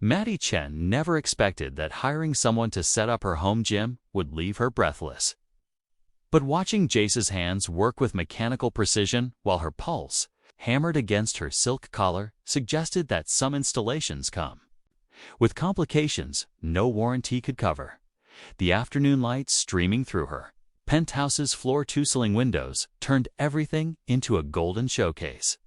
Maddie Chen never expected that hiring someone to set up her home gym would leave her breathless. But watching Jace's hands work with mechanical precision while her pulse hammered against her silk collar suggested that some installations come with complications no warranty could cover. The afternoon light streaming through her penthouse's floor-to-ceiling windows turned everything into a golden showcase.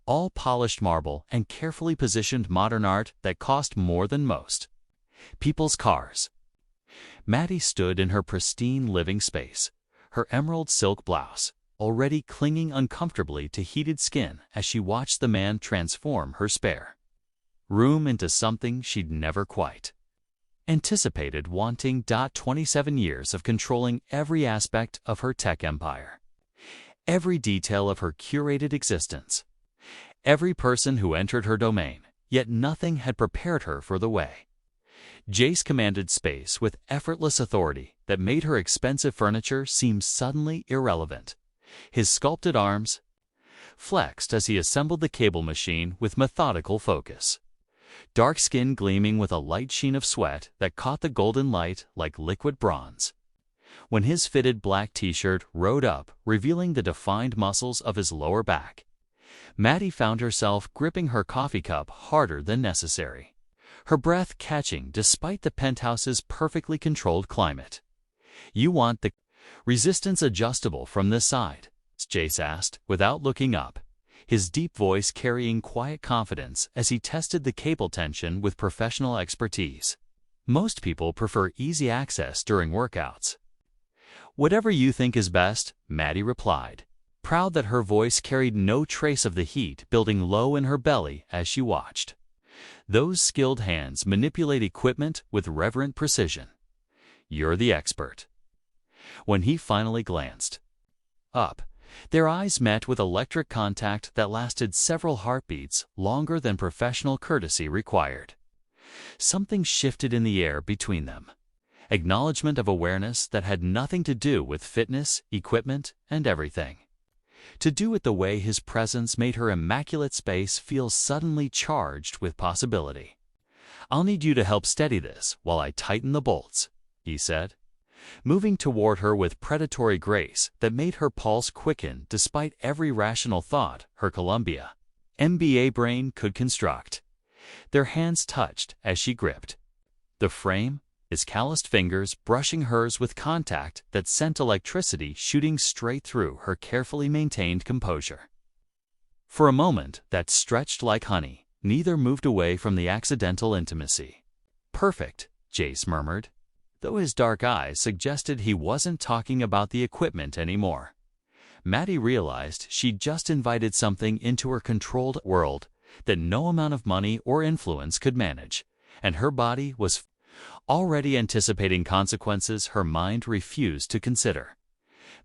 All polished marble and carefully positioned modern art that cost more than most people's cars. Maddie stood in her pristine living space, her emerald silk blouse already clinging uncomfortably to heated skin as she watched the man transform her spare room into something she'd never quite anticipated. Wanting 27 years of controlling every aspect of her tech empire, every detail of her curated existence, every person who entered her domain, yet nothing had prepared her for the way Jace commanded space with effortless authority that made her expensive furniture seem suddenly irrelevant. His sculpted arms flexed as he assembled the cable machine with methodical focus, dark skin gleaming with a light sheen of sweat that caught the golden light like liquid bronze. When his fitted black t-shirt rode up, revealing the defined muscles of his lower back, Maddie found herself gripping her coffee cup harder than necessary, her breath catching despite the penthouse's perfectly controlled climate. "You want the resistance adjustable from this side?" Jace asked, without looking up, his deep voice carrying quiet confidence as he tested the cable tension with professional expertise. "Most people prefer easy access during workouts." "Whatever you think is best," Maddie replied, proud that her voice carried no trace of the heat building low in her belly as she watched those skilled hands manipulate equipment with reverent precision. "You're the expert." When he finally glanced up, their eyes met with electric contact that lasted several heartbeats longer than professional courtesy required. Something shifted in the air between them, acknowledgement of awareness that had nothing to do with fitness, equipment, and everything to do with the way his presence made her immaculate space feel suddenly charged with possibility. "I'll need you to help steady this while I tighten the bolts," he said, moving toward her with predatory grace that made her pulse quicken despite every rational thought her Columbia MBA brain could construct. Their hands touched as she gripped the frame, his calloused fingers brushing hers with contact that sent electricity shooting straight through her carefully maintained composure. For a moment that stretched like honey, neither moved away from the accidental intimacy. "Perfect," Jace murmured, though his dark eyes suggested he wasn't talking about the equipment anymore. Maddie realized she'd just invited something into her controlled world that no amount of money or influence could manage, and her body was already anticipating consequences her mind refused to consider.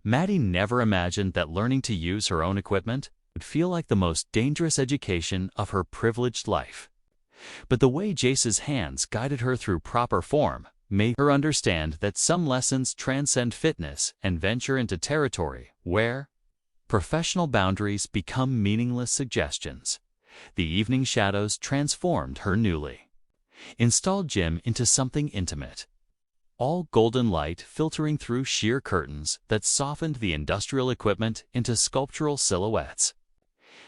Maddie never imagined that learning to use her own equipment would feel like the most dangerous education of her privileged life. But the way Jace's hands guided her through proper form made her understand that some lessons transcend fitness and venture into territory where professional boundaries become meaningless suggestions. The evening shadows transformed her newly installed gym into something intimate, all golden light filtering through sheer curtains that softened the industrial equipment into sculptural silhouettes.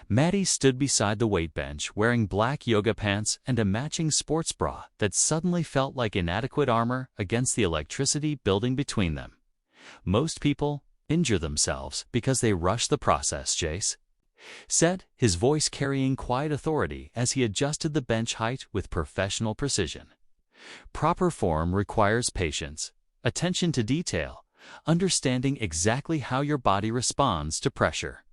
Maddie stood beside the weight bench wearing black yoga pants and a matching sports bra that suddenly felt like inadequate armor against the electricity building between them. "Most people injure themselves because they rush the process," Jace said, his voice carrying quiet authority as he adjusted the bench height with professional precision. "Proper form requires patience, attention to detail, understanding exactly how your body responds to pressure."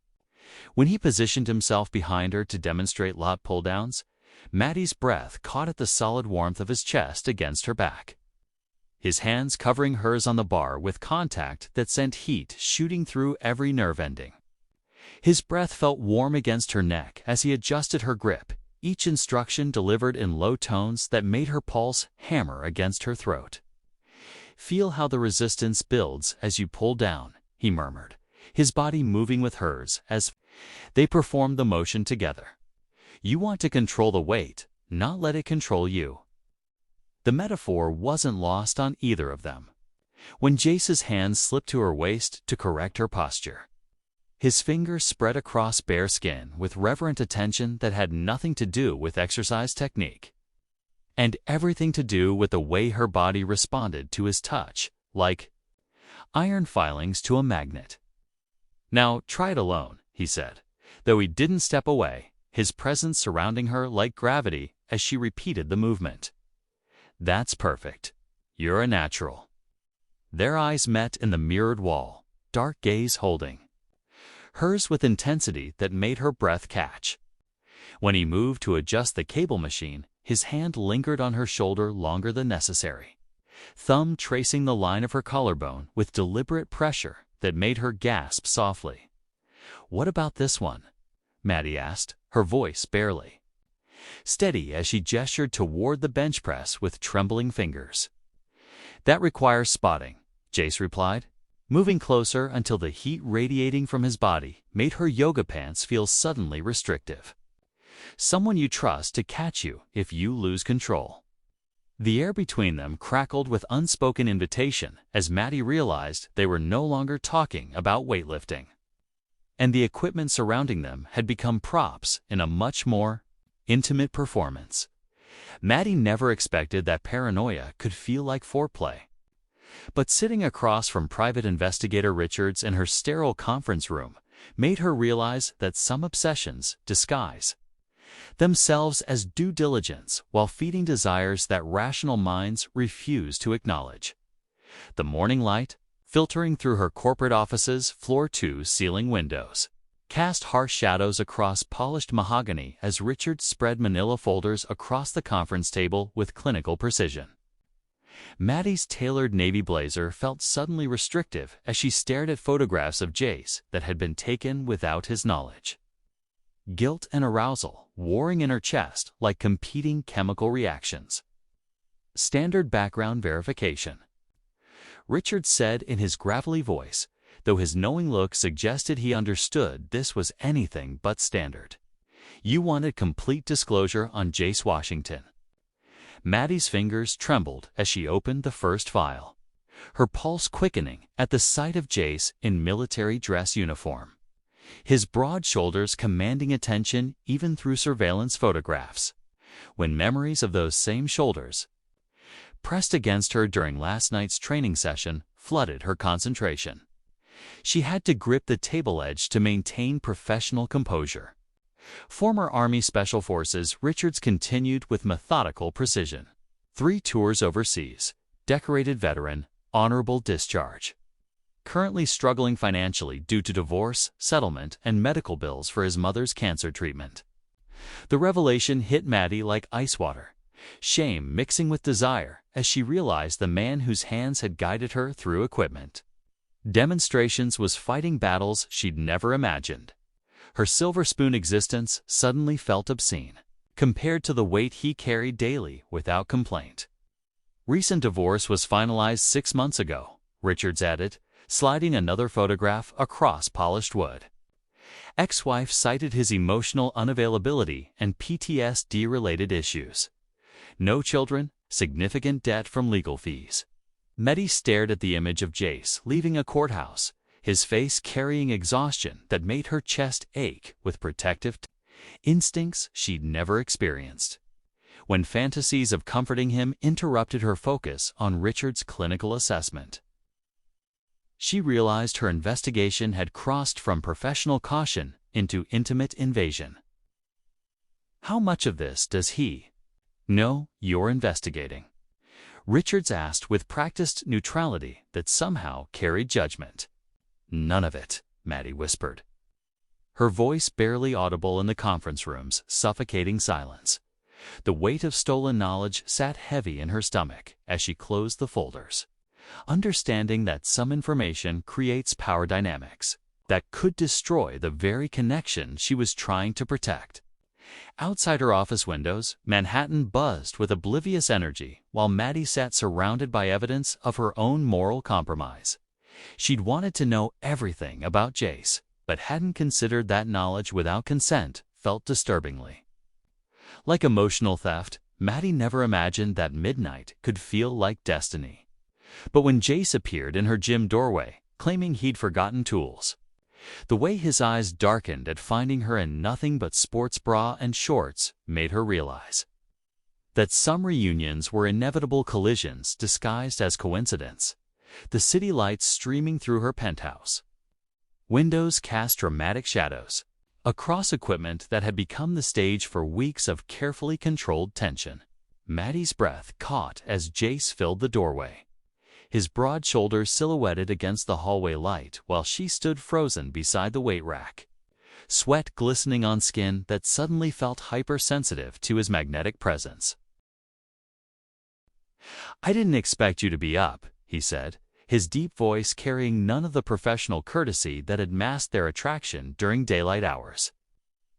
When he positioned himself behind her to demonstrate lat pull-downs, Maddie's breath caught at the solid warmth of his chest against her back, his hands covering hers on the bar with contact that sent heat shooting through every nerve ending. His breath felt warm against her neck as he adjusted her grip, each instruction delivered in low tones that made her pulse hammer against her throat. "Feel how the resistance builds as you pull down," he murmured, his body moving with hers as they performed the motion together. "You want to control the weight, not let it control you. The metaphor wasn't lost on either of them. When Jace's hand slipped to her waist to correct her posture, his fingers spread across bare skin with reverent attention that had nothing to do with exercise technique, and everything to do with the way her body responded to his touch, like iron filings to a magnet. "Now try it alone," he said, though he didn't step away, his presence surrounding her like gravity as she repeated the movement. "That's perfect. You're a natural." Their eyes met in the mirrored wall, dark gaze holding hers with intensity that made her breath catch. When he moved to adjust the cable machine, his hand lingered on her shoulder longer than necessary, thumb tracing the line of her collarbone with deliberate pressure that made her gasp softly. "What about this one?" Maddie asked, her voice barely steady as she gestured toward the bench press with trembling fingers. "That requires spotting," Jace replied, moving closer until the heat radiating from his body made her yoga pants feel suddenly restrictive. "Someone you trust to catch you if you lose control." The air between them crackled with unspoken invitation as Maddie realized they were no longer talking about weightlifting, and the equipment surrounding them had become props in a much more intimate performance. Maddie never expected that paranoia could feel like foreplay. But sitting across from Private Investigator Richards in her sterile conference room made her realize that some obsessions disguise themselves as due diligence while feeding desires that rational minds refuse to acknowledge. The morning light, filtering through her corporate office's floor-to-ceiling windows, cast harsh shadows across polished mahogany as Richard spread manila folders across the conference table with clinical precision. Maddie's tailored navy blazer felt suddenly restrictive as she stared at photographs of Jace that had been taken without his knowledge. Guilt and arousal warring in her chest like competing chemical reactions. "Standard background verification," Richard said in his gravelly voice, though his knowing look suggested he understood this was anything but standard. "You wanted complete disclosure on Jace Washington." Maddie's fingers trembled as she opened the first file, her pulse quickening at the sight of Jace in military dress uniform, his broad shoulders commanding attention even through surveillance photographs. When memories of those same shoulders, pressed against her during last night's training session, flooded her concentration, she had to grip the table edge to maintain professional composure. Former Army Special Forces, Richards continued with methodical precision. 3 tours overseas, decorated veteran, honorable discharge. Currently struggling financially due to divorce, settlement, and medical bills for his mother's cancer treatment. The revelation hit Maddie like ice water, shame mixing with desire as she realized the man whose hands had guided her through equipment demonstrations was fighting battles she'd never imagined. Her silver spoon existence suddenly felt obscene, compared to the weight he carried daily without complaint. Recent divorce was finalized 6 months ago, Richards added, sliding another photograph across polished wood. Ex-wife cited his emotional unavailability and PTSD-related issues. No children, significant debt from legal fees. Maddie stared at the image of Jace leaving a courthouse, his face carrying exhaustion that made her chest ache with protective instincts she'd never experienced. When fantasies of comforting him interrupted her focus on Richard's clinical assessment, she realized her investigation had crossed from professional caution into intimate invasion. "How much of this does he know you're investigating?" Richards asked with practiced neutrality that somehow carried judgment. "None of it," Maddie whispered, her voice barely audible in the conference room's suffocating silence. The weight of stolen knowledge sat heavy in her stomach as she closed the folders, understanding that some information creates power dynamics that could destroy the very connection she was trying to protect. Outside her office windows, Manhattan buzzed with oblivious energy while Maddie sat surrounded by evidence of her own moral compromise. She'd wanted to know everything about Jace, but hadn't considered that knowledge without consent felt disturbingly Like emotional theft, Maddie never imagined that midnight could feel like destiny. But when Jace appeared in her gym doorway, claiming he'd forgotten tools, the way his eyes darkened at finding her in nothing but sports bra and shorts made her realize that some reunions were inevitable collisions disguised as coincidence. The city lights streaming through her penthouse windows cast dramatic shadows across equipment that had become the stage for weeks of carefully controlled tension. Maddie's breath caught as Jace filled the doorway, his broad shoulders silhouetted against the hallway light while she stood frozen beside the weight rack, sweat glistening on skin that suddenly felt hypersensitive to his magnetic presence. "I didn't expect you to be up," he said, his deep voice carrying none of the professional courtesy that had masked their attraction during daylight hours.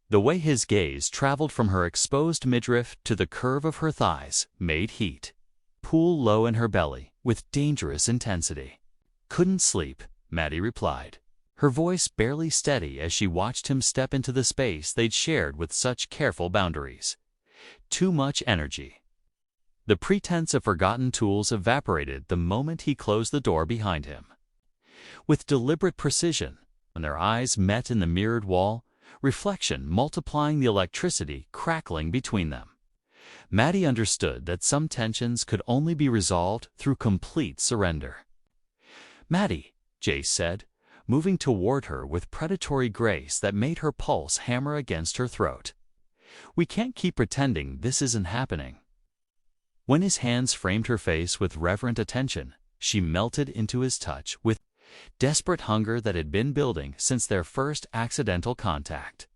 The way his gaze traveled from her exposed midriff to the curve of her thighs made heat pool low in her belly with dangerous intensity. "Couldn't sleep," Maddie replied, her voice barely steady as she watched him step into the space they'd shared with such careful boundaries. Too much energy. The pretense of forgotten tools evaporated the moment he closed the door behind him. With deliberate precision, when their eyes met in the mirrored wall, reflection multiplying the electricity crackling between them, Maddie understood that some tensions could only be resolved through complete surrender. "Maddie," Jace said, moving toward her with predatory grace that made her pulse hammer against her throat. "We can't keep pretending this isn't happening." When his hands framed her face with reverent attention, she melted into his touch with desperate hunger that had been building since their first accidental contact.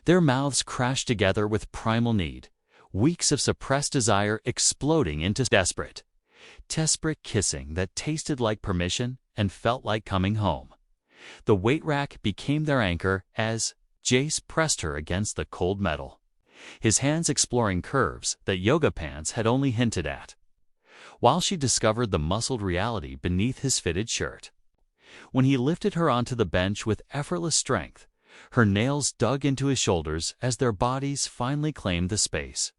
Their mouths crashed together with primal need, weeks of suppressed desire exploding into desperate kissing that tasted like permission and felt like coming home. The weight rack became their anchor as Jace pressed her against the cold metal, his hands exploring curves that yoga pants had only hinted at, while she discovered the muscled reality beneath his fitted shirt. When he lifted her onto the bench with effortless strength, her nails dug into his shoulders as their bodies finally claimed the space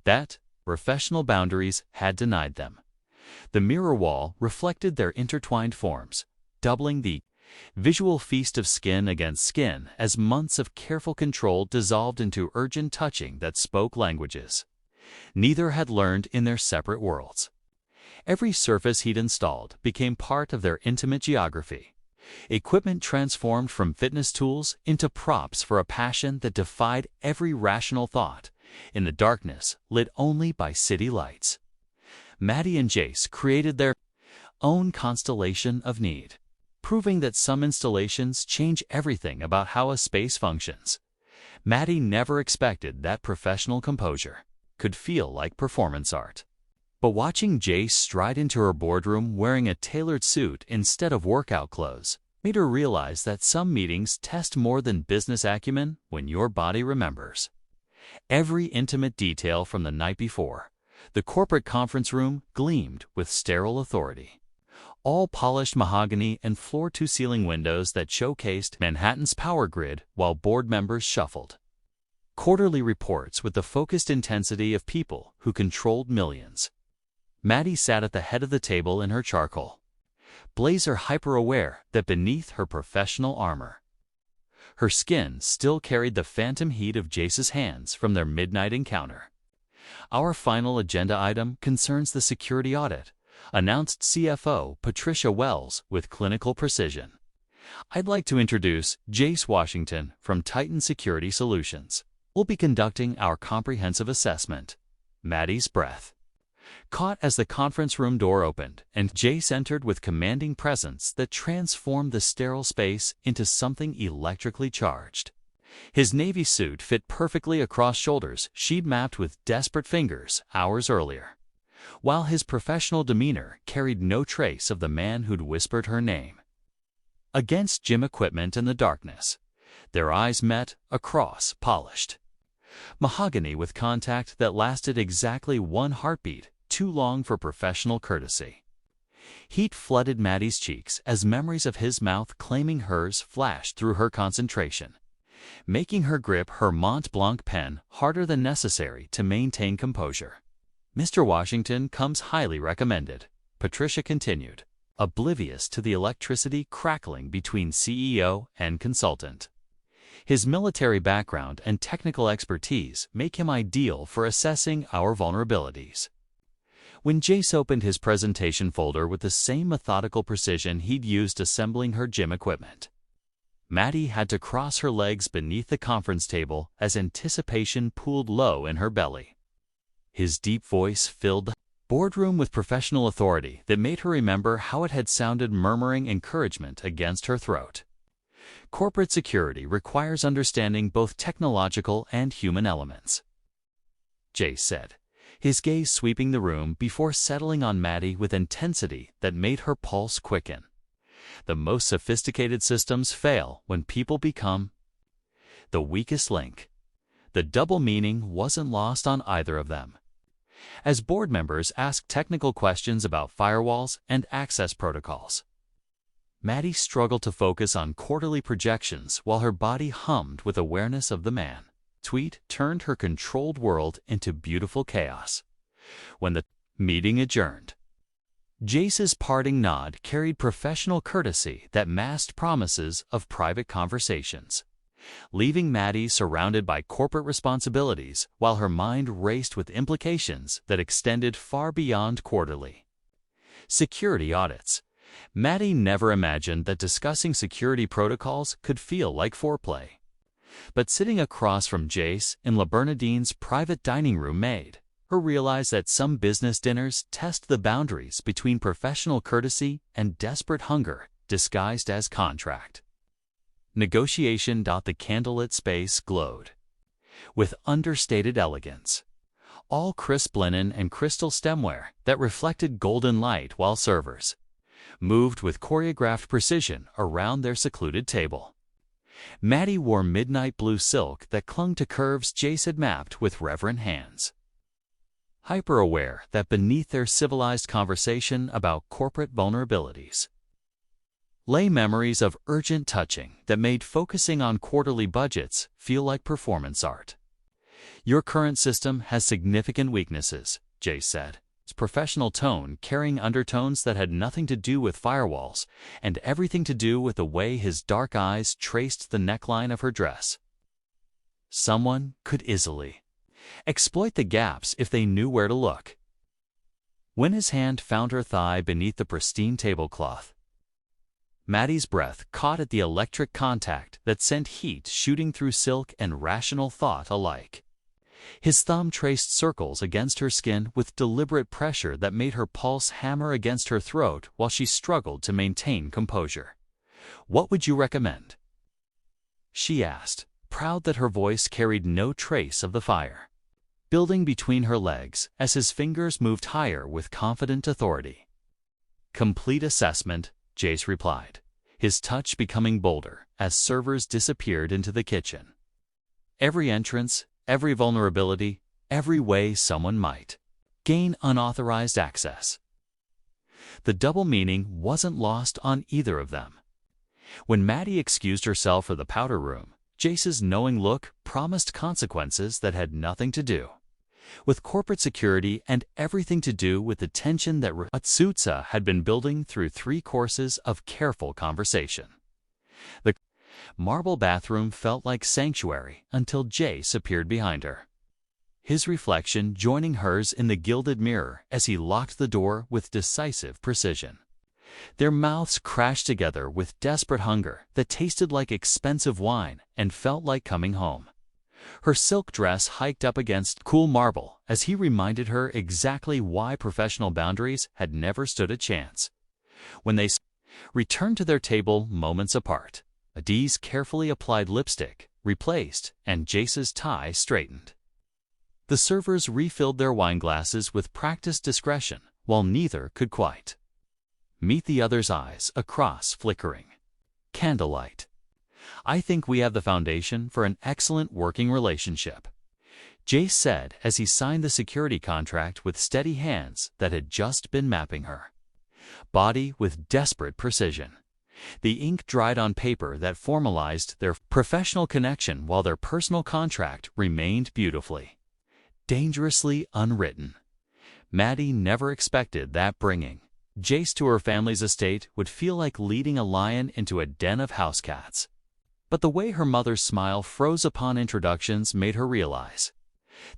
that professional boundaries had denied them. The mirror wall reflected their intertwined forms, doubling the visual feast of skin against skin as months of careful control dissolved into urgent touching that spoke languages neither had learned in their separate worlds. Every surface he'd installed became part of their intimate geography, equipment transformed from fitness tools into props for a passion that defied every rational thought in the darkness lit only by city lights. Maddie and Jace created their own constellation of need, proving that some installations change everything about how a space functions. Maddie never expected that professional composure could feel like performance art. But watching Jace stride into her boardroom wearing a tailored suit instead of workout clothes made her realize that some meetings test more than business acumen when your body remembers. Every intimate detail from the night before, the corporate conference room gleamed with sterile authority. All polished mahogany and floor-to-ceiling windows that showcased Manhattan's power grid while board members shuffled quarterly reports with the focused intensity of people who controlled millions. Maddie sat at the head of the table in her charcoal blazer, hyper-aware that beneath her professional armor, her skin still carried the phantom heat of Jace's hands from their midnight encounter. "Our final agenda item concerns the security audit," announced CFO Patricia Wells with clinical precision. "I'd like to introduce Jace Washington from Titan Security Solutions. We'll be conducting our comprehensive assessment." Maddie's breath caught as the conference room door opened and Jace entered with commanding presence that transformed the sterile space into something electrically charged. His navy suit fit perfectly across shoulders she'd mapped with desperate fingers hours earlier, while his professional demeanor carried no trace of the man who'd whispered her name. Against gym equipment in the darkness, their eyes met across polished mahogany with contact that lasted exactly one heartbeat, too long for professional courtesy. Heat flooded Maddie's cheeks as memories of his mouth claiming hers flashed through her concentration. making her grip her Mont Blanc pen harder than necessary to maintain composure. "Mr. Washington comes highly recommended," Patricia continued, oblivious to the electricity crackling between CEO and consultant. "His military background and technical expertise make him ideal for assessing our vulnerabilities." When Jace opened his presentation folder with the same methodical precision he'd used assembling her gym equipment, Maddie had to cross her legs beneath the conference table as anticipation pooled low in her belly. His deep voice filled the boardroom with professional authority that made her remember how it had sounded murmuring encouragement against her throat. "Corporate security requires understanding both technological and human elements," Jace said, his gaze sweeping the room before settling on Maddie with intensity that made her pulse quicken. "The most sophisticated systems fail when people become the weakest link." The double meaning wasn't lost on either of them. As board members asked technical questions about firewalls and access protocols, Maddie struggled to focus on quarterly projections while her body hummed with awareness of the man. Tweet turned her controlled world into beautiful chaos. When the meeting adjourned, Jace's parting nod carried professional courtesy that masked promises of private conversations, leaving Maddie surrounded by corporate responsibilities while her mind raced with implications that extended far beyond quarterly security audits. Maddie never imagined that discussing security protocols could feel like foreplay. But sitting across from Jace in La Bernardine's private dining room made her realize that some business dinners test the boundaries between professional courtesy and desperate hunger disguised as contract negotiation. The candlelit space glowed with understated elegance, all crisp linen and crystal stemware that reflected golden light, while servers moved with choreographed precision around their secluded table. Maddie wore midnight blue silk that clung to curves Jace had mapped with reverent hands, hyper-aware that beneath their civilized conversation about corporate vulnerabilities lay memories of urgent touching that made focusing on quarterly budgets feel like performance art. "Your current system has significant weaknesses," Jace said, his professional tone carrying undertones that had nothing to do with firewalls and everything to do with the way his dark eyes traced the neckline of her dress. "Someone could easily exploit the gaps if they knew where to look." When his hand found her thigh beneath the pristine tablecloth, Maddie's breath caught at the electric contact that sent heat shooting through silk and rational thought alike. His thumb traced circles against her skin with deliberate pressure that made her pulse hammer against her throat while she struggled to maintain composure. "What would you recommend?" she asked, proud that her voice carried no trace of the fire building between her legs as his fingers moved higher with confident authority. "Complete assessment," Jace replied, his touch becoming bolder as servers disappeared into the kitchen. "Every entrance, every vulnerability, every way someone might gain unauthorized access." The double meaning wasn't lost on either of them. When Maddie excused herself for the powder room, Jace's knowing look promised consequences that had nothing to do with corporate security and everything to do with the tension that Atsutsa had been building through 3 courses of careful conversation. The marble bathroom felt like sanctuary until Jace appeared behind her, his reflection joining hers in the gilded mirror as he locked the door with decisive precision. Their mouths crashed together with desperate hunger that tasted like expensive wine and felt like coming home. Her silk dress hiked up against cool marble as he reminded her exactly why professional boundaries had never stood a chance. When they returned to their table moments apart, Adi's carefully applied lipstick replaced and Jace's tie straightened. The servers refilled their wine glasses with practiced discretion while neither could quite meet the other's eyes across flickering candlelight. "I think we have the foundation for an excellent working relationship," Jace said as he signed the security contract with steady hands that had just been mapping her body with desperate precision. The ink dried on paper that formalized their professional connection while their personal contract remained beautifully, dangerously unwritten. Maddie never expected that bringing Jace to her family's estate would feel like leading a lion into a den of house cats. But the way her mother's smile froze upon introductions made her realize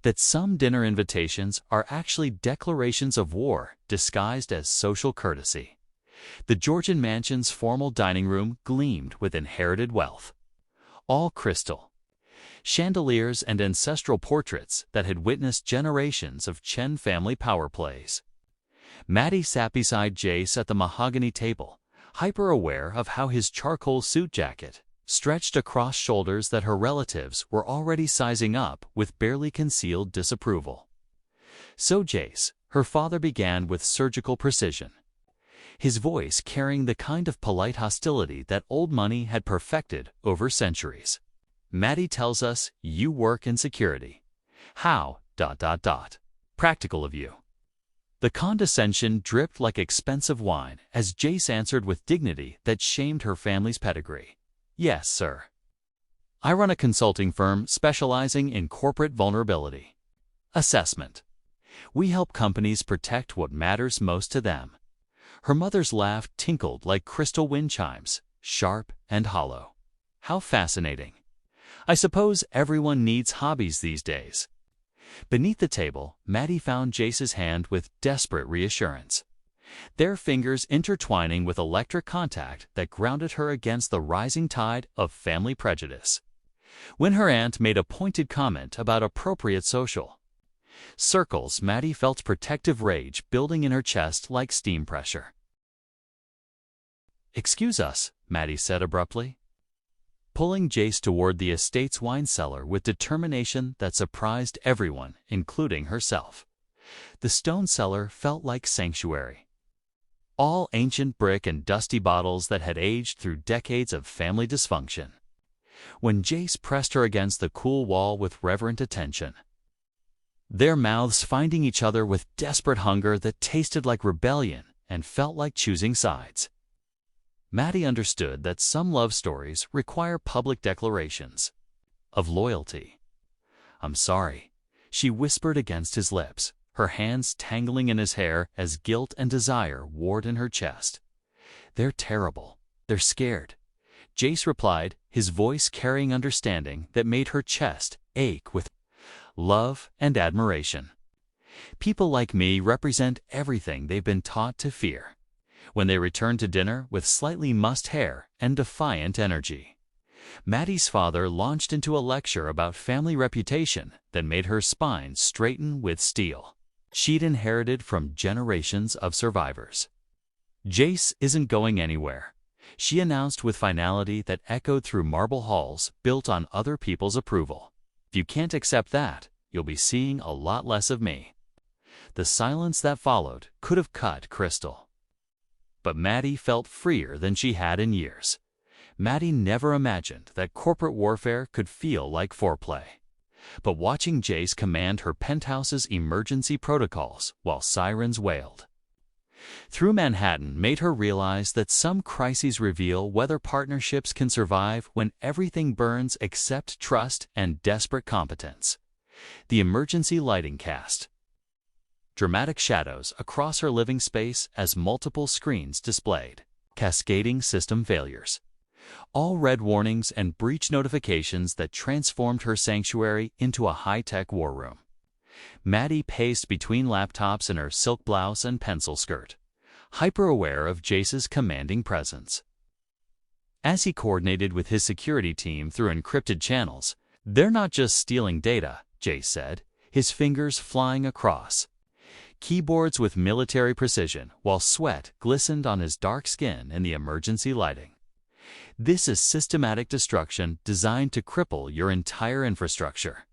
that some dinner invitations are actually declarations of war disguised as social courtesy. The Georgian mansion's formal dining room gleamed with inherited wealth. All crystal, chandeliers and ancestral portraits that had witnessed generations of Chen family power plays. Maddie sat beside Jace at the mahogany table, hyper-aware of how his charcoal suit jacket stretched across shoulders that her relatives were already sizing up with barely concealed disapproval. So Jace, her father, began with surgical precision, his voice carrying the kind of polite hostility that old money had perfected over centuries. Maddie tells us you work in security. How, ... practical of you. The condescension dripped like expensive wine as Jace answered with dignity that shamed her family's pedigree. Yes, sir. I run a consulting firm specializing in corporate vulnerability assessment. We help companies protect what matters most to them. Her mother's laugh tinkled like crystal wind chimes, sharp and hollow. How fascinating. I suppose everyone needs hobbies these days. Beneath the table, Maddie found Jace's hand with desperate reassurance, their fingers intertwining with electric contact that grounded her against the rising tide of family prejudice. When her aunt made a pointed comment about appropriate social circles, Maddie felt protective rage building in her chest like steam pressure. "Excuse us," Maddie said abruptly, pulling Jace toward the estate's wine cellar with determination that surprised everyone, including herself. The stone cellar felt like sanctuary. All ancient brick and dusty bottles that had aged through decades of family dysfunction. When Jace pressed her against the cool wall with reverent attention, their mouths finding each other with desperate hunger that tasted like rebellion and felt like choosing sides, Maddie understood that some love stories require public declarations of loyalty. "I'm sorry," she whispered against his lips, her hands tangling in his hair as guilt and desire warred in her chest. "They're terrible. They're scared," Jace replied, his voice carrying understanding that made her chest ache with love and admiration. "People like me represent everything they've been taught to fear." When they returned to dinner with slightly mussed hair and defiant energy, Maddie's father launched into a lecture about family reputation that made her spine straighten with steel. She'd inherited from generations of survivors. "Jace isn't going anywhere," she announced with finality that echoed through marble halls built on other people's approval. "If you can't accept that, you'll be seeing a lot less of me." The silence that followed could have cut crystal. But Maddie felt freer than she had in years. Maddie never imagined that corporate warfare could feel like foreplay. But watching Jace command her penthouse's emergency protocols while sirens wailed through Manhattan made her realize that some crises reveal whether partnerships can survive when everything burns except trust and desperate competence. The emergency lighting cast dramatic shadows across her living space as multiple screens displayed cascading system failures, all red warnings and breach notifications that transformed her sanctuary into a high-tech war room. Maddie paced between laptops in her silk blouse and pencil skirt, hyper-aware of Jace's commanding presence. As he coordinated with his security team through encrypted channels, "They're not just stealing data," Jace said, his fingers flying across keyboards with military precision while sweat glistened on his dark skin in the emergency lighting. "This is systematic destruction designed to cripple your entire infrastructure."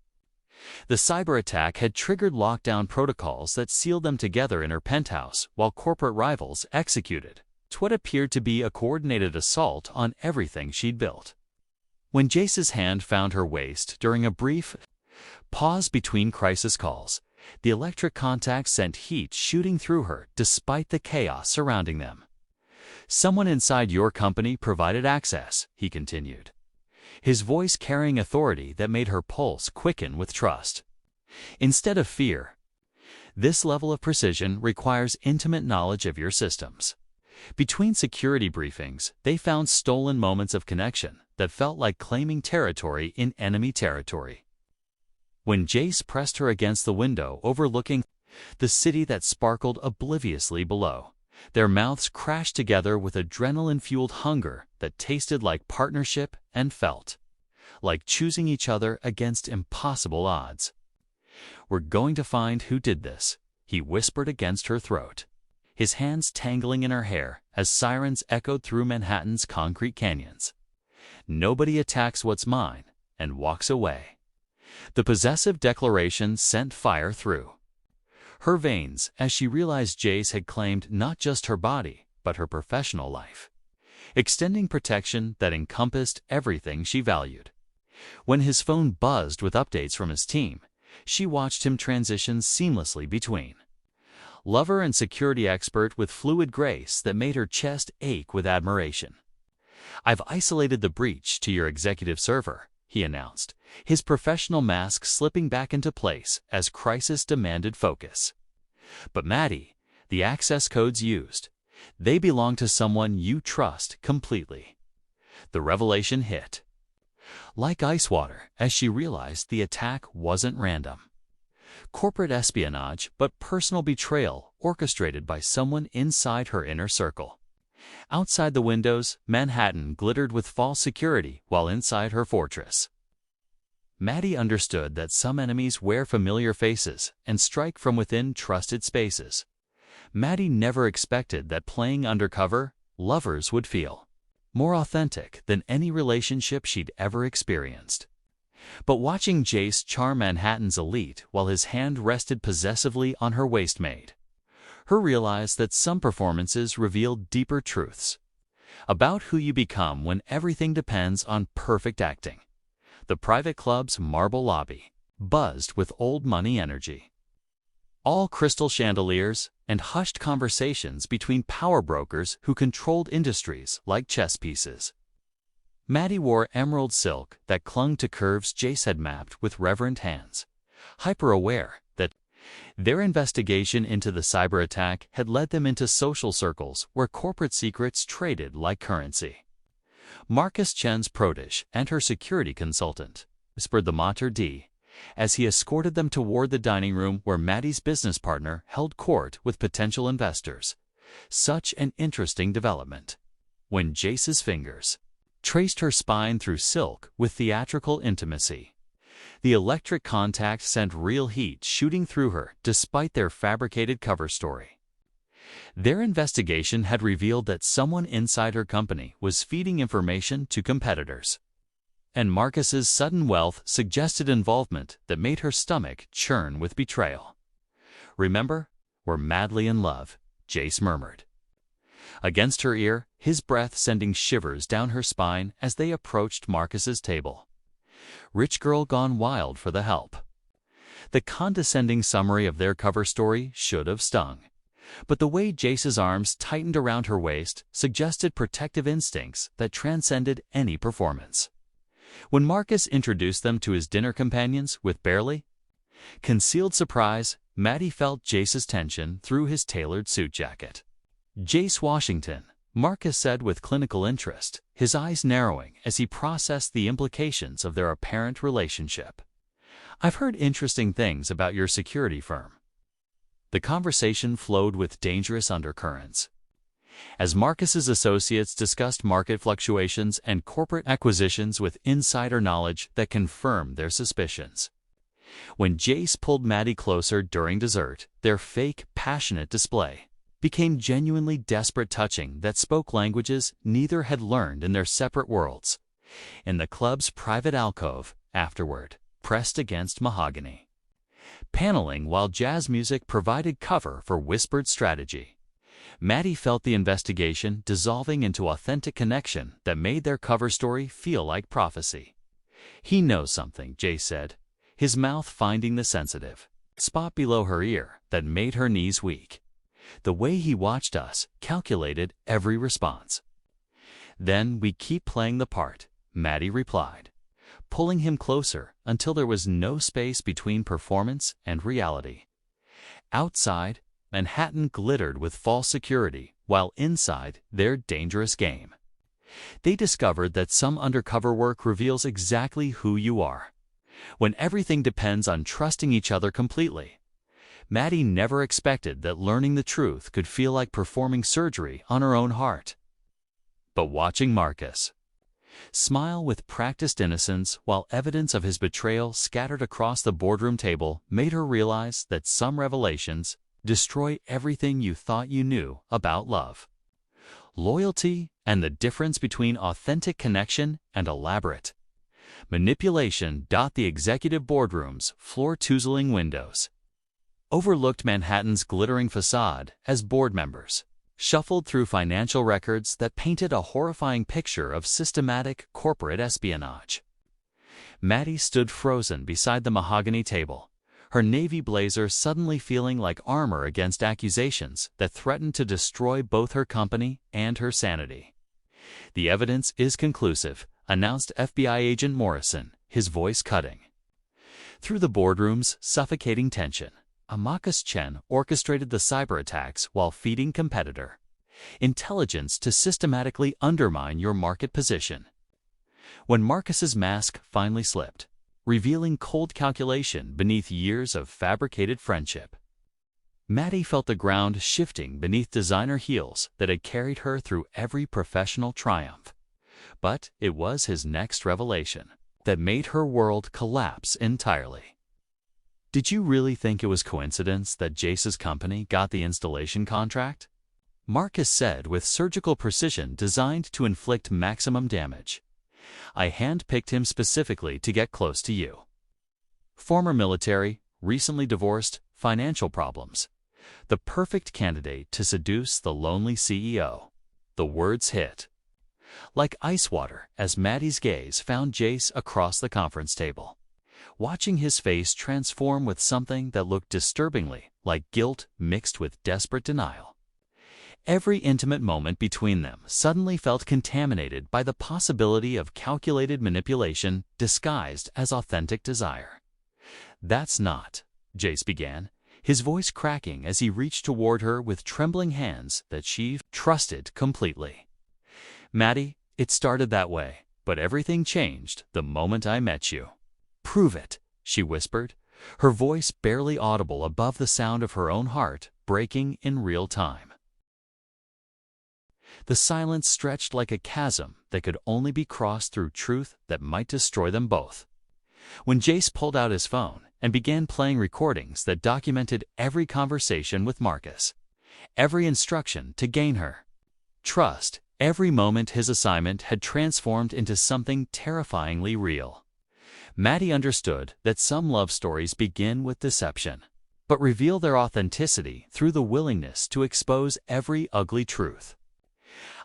The cyber attack had triggered lockdown protocols that sealed them together in her penthouse while corporate rivals executed what appeared to be a coordinated assault on everything she'd built. When Jace's hand found her waist during a brief pause between crisis calls, the electric contact sent heat shooting through her despite the chaos surrounding them. Someone inside your company provided access, he continued, his voice carrying authority that made her pulse quicken with trust, instead of fear. This level of precision requires intimate knowledge of your systems. Between security briefings, they found stolen moments of connection that felt like claiming territory in enemy territory. When Jace pressed her against the window overlooking the city that sparkled obliviously below, their mouths crashed together with adrenaline-fueled hunger that tasted like partnership and felt like choosing each other against impossible odds. "We're going to find who did this," he whispered against her throat, his hands tangling in her hair as sirens echoed through Manhattan's concrete canyons. "Nobody attacks what's mine and walks away." The possessive declaration sent fire through her veins as she realized Jace had claimed not just her body, but her professional life, extending protection that encompassed everything she valued. When his phone buzzed with updates from his team, she watched him transition seamlessly between lover and security expert with fluid grace that made her chest ache with admiration. "I've isolated the breach to your executive server," he announced, his professional mask slipping back into place as crisis demanded focus. "But Maddie, the access codes used, they belong to someone you trust completely." The revelation hit like ice water as she realized the attack wasn't random. Corporate espionage, but personal betrayal orchestrated by someone inside her inner circle. Outside the windows, Manhattan glittered with false security while inside her fortress. Maddie understood that some enemies wear familiar faces and strike from within trusted spaces. Maddie never expected that playing undercover, lovers would feel more authentic than any relationship she'd ever experienced. But watching Jace charm Manhattan's elite while his hand rested possessively on her waist made her realize that some performances reveal deeper truths about who you become when everything depends on perfect acting. The private club's marble lobby buzzed with old money energy. All crystal chandeliers and hushed conversations between power brokers who controlled industries like chess pieces. Maddie wore emerald silk that clung to curves Jace had mapped with reverent hands, hyper-aware that their investigation into the cyber attack had led them into social circles where corporate secrets traded like currency. Marcus Chen's protege and her security consultant whispered the Mater D as he escorted them toward the dining room where Maddie's business partner held court with potential investors. Such an interesting development. When Jace's fingers traced her spine through silk with theatrical intimacy, the electric contact sent real heat shooting through her despite their fabricated cover story. Their investigation had revealed that someone inside her company was feeding information to competitors. And Marcus's sudden wealth suggested involvement that made her stomach churn with betrayal. "Remember, we're madly in love," Jace murmured against her ear, his breath sending shivers down her spine as they approached Marcus's table. Rich girl gone wild for the help. The condescending summary of their cover story should have stung, but the way Jace's arms tightened around her waist suggested protective instincts that transcended any performance. When Marcus introduced them to his dinner companions with barely concealed surprise, Maddie felt Jace's tension through his tailored suit jacket. "Jace Washington," Marcus said with clinical interest, his eyes narrowing as he processed the implications of their apparent relationship. "I've heard interesting things about your security firm." The conversation flowed with dangerous undercurrents. As Marcus's associates discussed market fluctuations and corporate acquisitions with insider knowledge that confirmed their suspicions. When Jace pulled Maddie closer during dessert, their fake, passionate display became genuinely desperate touching that spoke languages neither had learned in their separate worlds. In the club's private alcove, afterward, pressed against mahogany paneling while jazz music provided cover for whispered strategy, Maddie felt the investigation dissolving into authentic connection that made their cover story feel like prophecy. "He knows something," Jace said, his mouth finding the sensitive spot below her ear that made her knees weak. The way he watched us calculated every response. "Then we keep playing the part," Maddie replied, pulling him closer until there was no space between performance and reality. Outside, Manhattan glittered with false security, while inside, their dangerous game. They discovered that some undercover work reveals exactly who you are, when everything depends on trusting each other completely. Maddie never expected that learning the truth could feel like performing surgery on her own heart. But watching Marcus smile with practiced innocence while evidence of his betrayal scattered across the boardroom table made her realize that some revelations destroy everything you thought you knew about love, loyalty, and the difference between authentic connection and elaborate manipulation. The executive boardroom's floor-toozling windows overlooked Manhattan's glittering facade as board members shuffled through financial records that painted a horrifying picture of systematic corporate espionage. Maddie stood frozen beside the mahogany table, her navy blazer suddenly feeling like armor against accusations that threatened to destroy both her company and her sanity. "The evidence is conclusive," announced FBI agent Morrison, his voice cutting through the boardroom's suffocating tension. Marcus Chen orchestrated the cyber attacks while feeding competitor intelligence to systematically undermine your market position. When Marcus's mask finally slipped, revealing cold calculation beneath years of fabricated friendship, Maddie felt the ground shifting beneath designer heels that had carried her through every professional triumph. But it was his next revelation that made her world collapse entirely. "Did you really think it was coincidence that Jace's company got the installation contract?" Marcus said with surgical precision designed to inflict maximum damage. "I handpicked him specifically to get close to you. Former military, recently divorced, financial problems. The perfect candidate to seduce the lonely CEO." The words hit like ice water as Maddie's gaze found Jace across the conference table, watching his face transform with something that looked disturbingly like guilt mixed with desperate denial. Every intimate moment between them suddenly felt contaminated by the possibility of calculated manipulation disguised as authentic desire. "That's not," Jace began, his voice cracking as he reached toward her with trembling hands that she trusted completely. "Maddie, it started that way, but everything changed the moment I met you." "Prove it," she whispered, her voice barely audible above the sound of her own heart breaking in real time. The silence stretched like a chasm that could only be crossed through truth that might destroy them both. When Jace pulled out his phone and began playing recordings that documented every conversation with Marcus, every instruction to gain her trust, every moment his assignment had transformed into something terrifyingly real. Maddie understood that some love stories begin with deception, but reveal their authenticity through the willingness to expose every ugly truth.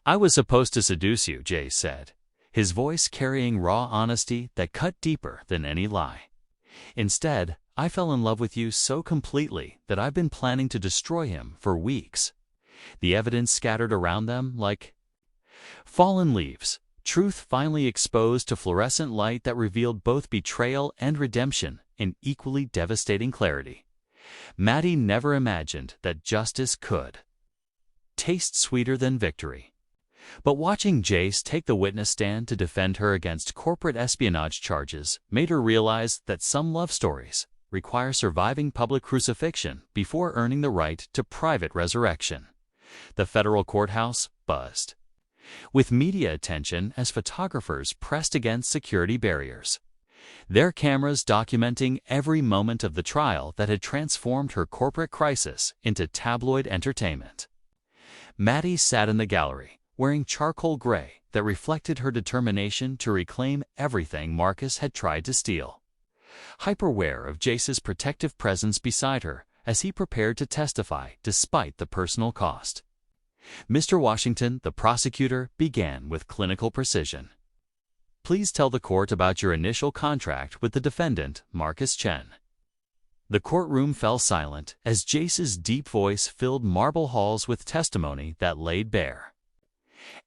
"I was supposed to seduce you," Jace said, his voice carrying raw honesty that cut deeper than any lie. "Instead, I fell in love with you so completely that I've been planning to destroy him for weeks." The evidence scattered around them like fallen leaves, truth finally exposed to fluorescent light that revealed both betrayal and redemption in equally devastating clarity. Maddie never imagined that justice could taste sweeter than victory. But watching Jace take the witness stand to defend her against corporate espionage charges made her realize that some love stories require surviving public crucifixion before earning the right to private resurrection. The federal courthouse buzzed with media attention as photographers pressed against security barriers, their cameras documenting every moment of the trial that had transformed her corporate crisis into tabloid entertainment. Maddie sat in the gallery, wearing charcoal gray that reflected her determination to reclaim everything Marcus had tried to steal, hyper-aware of Jace's protective presence beside her as he prepared to testify despite the personal cost. Mr. Washington, the prosecutor, began with clinical precision. "Please tell the court about your initial contract with the defendant, Marcus Chen." The courtroom fell silent as Jace's deep voice filled marble halls with testimony that laid bare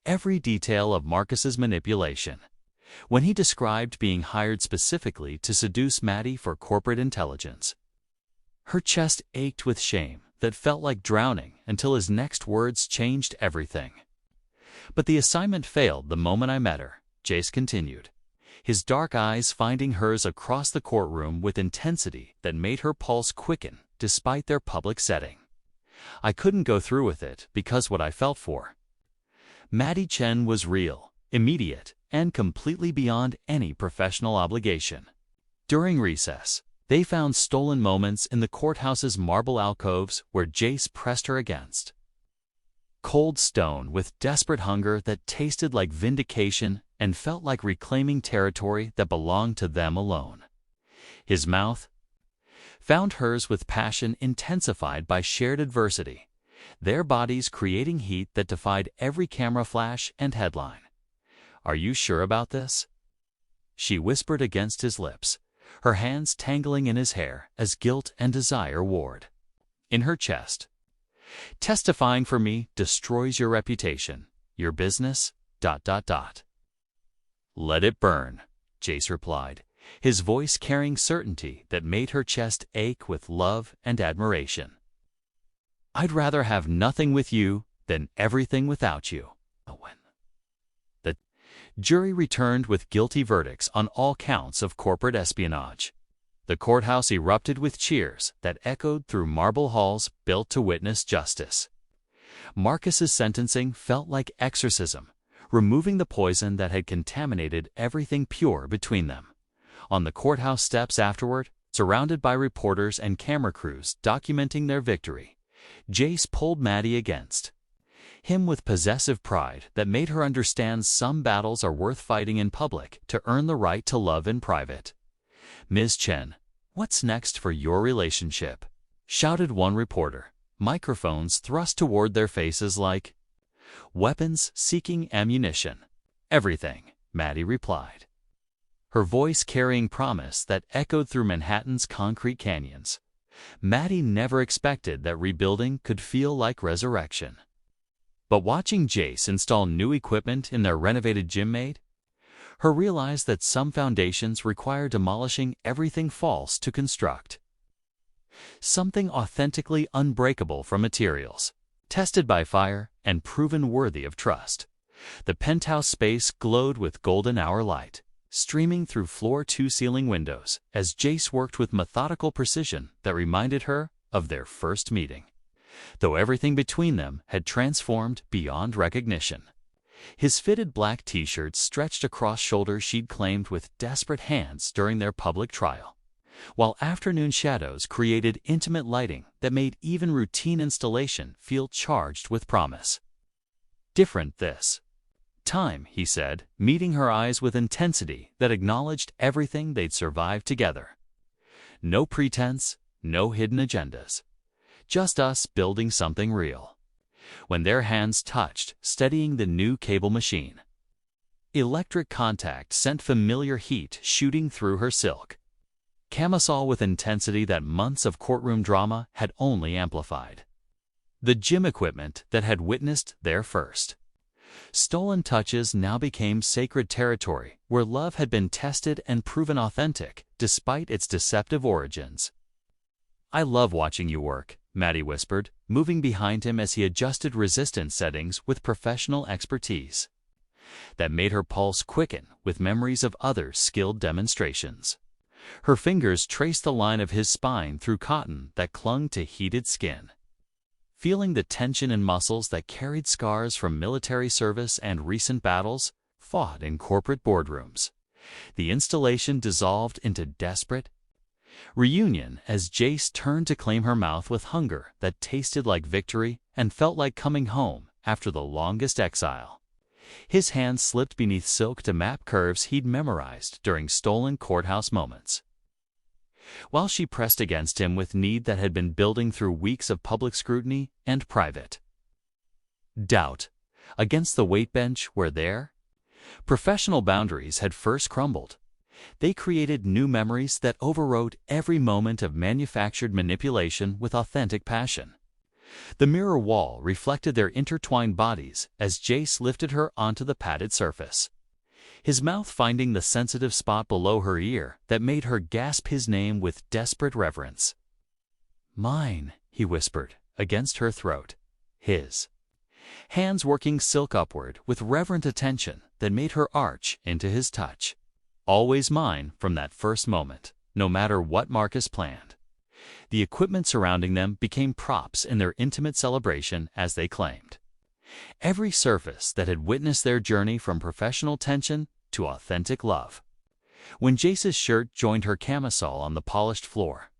every detail of Marcus's manipulation. When he described being hired specifically to seduce Maddie for corporate intelligence, her chest ached with shame that felt like drowning until his next words changed everything. But the assignment failed the moment I met her, Jace continued, his dark eyes finding hers across the courtroom with intensity that made her pulse quicken despite their public setting. I couldn't go through with it because what I felt for Maddie Chen was real, immediate, and completely beyond any professional obligation. During recess, they found stolen moments in the courthouse's marble alcoves where Jace pressed her against cold stone with desperate hunger that tasted like vindication and felt like reclaiming territory that belonged to them alone. His mouth found hers with passion intensified by shared adversity, their bodies creating heat that defied every camera flash and headline. "Are you sure about this?" she whispered against his lips, her hands tangling in his hair as guilt and desire warred in her chest. "Testifying for me destroys your reputation, your business, ... "Let it burn," Jace replied, his voice carrying certainty that made her chest ache with love and admiration. "I'd rather have nothing with you than everything without you." The jury returned with guilty verdicts on all counts of corporate espionage. The courthouse erupted with cheers that echoed through marble halls built to witness justice. Marcus's sentencing felt like exorcism, removing the poison that had contaminated everything pure between them. On the courthouse steps afterward, surrounded by reporters and camera crews documenting their victory, Jace pulled Maddie against him with possessive pride that made her understand some battles are worth fighting in public to earn the right to love in private. "Ms. Chen, what's next for your relationship?" shouted one reporter, microphones thrust toward their faces like weapons seeking ammunition. "Everything," Maddie replied, her voice carrying promise that echoed through Manhattan's concrete canyons. Maddie never expected that rebuilding could feel like resurrection. But watching Jace install new equipment in their renovated gym made her realize that some foundations require demolishing everything false to construct something authentically unbreakable from materials tested by fire and proven worthy of trust. The penthouse space glowed with golden hour light, streaming through floor-to-ceiling windows as Jace worked with methodical precision that reminded her of their first meeting, though everything between them had transformed beyond recognition. His fitted black t-shirt stretched across shoulders she'd claimed with desperate hands during their public trial, while afternoon shadows created intimate lighting that made even routine installation feel charged with promise. "Different this time," he said, meeting her eyes with intensity that acknowledged everything they'd survived together. "No pretense, no hidden agendas. Just us building something real." When their hands touched, steadying the new cable machine, electric contact sent familiar heat shooting through her silk camisole with intensity that months of courtroom drama had only amplified. The gym equipment that had witnessed their first stolen touches now became sacred territory where love had been tested and proven authentic despite its deceptive origins. "I love watching you work," Maddie whispered, moving behind him as he adjusted resistance settings with professional expertise that made her pulse quicken with memories of others' skilled demonstrations. Her fingers traced the line of his spine through cotton that clung to heated skin, feeling the tension in muscles that carried scars from military service and recent battles fought in corporate boardrooms. The installation dissolved into desperate reunion as Jace turned to claim her mouth with hunger that tasted like victory and felt like coming home after the longest exile. His hands slipped beneath silk to map curves he'd memorized during stolen courthouse moments, while she pressed against him with need that had been building through weeks of public scrutiny and private doubt. Against the weight bench where their professional boundaries had first crumbled, They created new memories that overrode every moment of manufactured manipulation with authentic passion. The mirror wall reflected their intertwined bodies as Jace lifted her onto the padded surface, his mouth finding the sensitive spot below her ear that made her gasp his name with desperate reverence. "Mine," he whispered, against her throat. His hands working silk upward with reverent attention that made her arch into his touch. Always mine from that first moment, no matter what Marcus planned. The equipment surrounding them became props in their intimate celebration as they claimed. Every surface that had witnessed their journey from professional tension to authentic love. When Jace's shirt joined her camisole on the polished floor,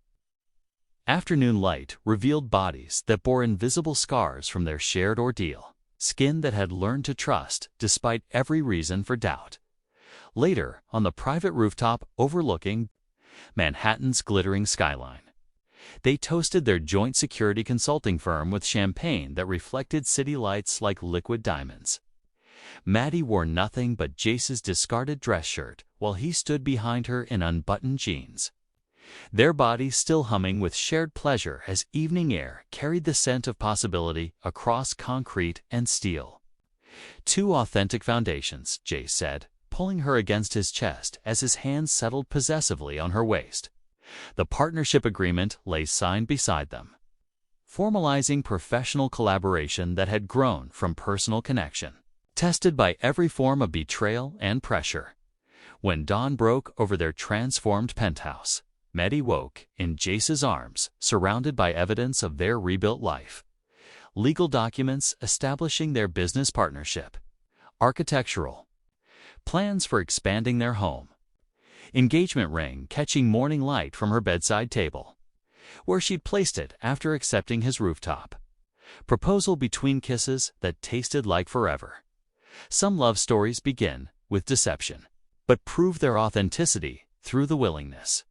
afternoon light revealed bodies that bore invisible scars from their shared ordeal, skin that had learned to trust despite every reason for doubt. Later, on the private rooftop overlooking Manhattan's glittering skyline, they toasted their joint security consulting firm with champagne that reflected city lights like liquid diamonds. Maddie wore nothing but Jace's discarded dress shirt while he stood behind her in unbuttoned jeans, their bodies still humming with shared pleasure as evening air carried the scent of possibility across concrete and steel. "Two authentic foundations," Jace said, pulling her against his chest as his hands settled possessively on her waist. The partnership agreement lay signed beside them, formalizing professional collaboration that had grown from personal connection, tested by every form of betrayal and pressure. When dawn broke over their transformed penthouse, Maddie woke in Jace's arms, surrounded by evidence of their rebuilt life. Legal documents establishing their business partnership, architectural plans for expanding their home, engagement ring catching morning light from her bedside table, where she'd placed it after accepting his rooftop. Proposal between kisses that tasted like forever. Some love stories begin with deception, but prove their authenticity through the willingness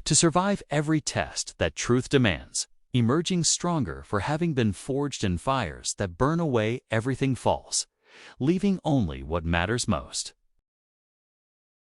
to survive every test that truth demands, emerging stronger for having been forged in fires that burn away everything false, leaving only what matters most.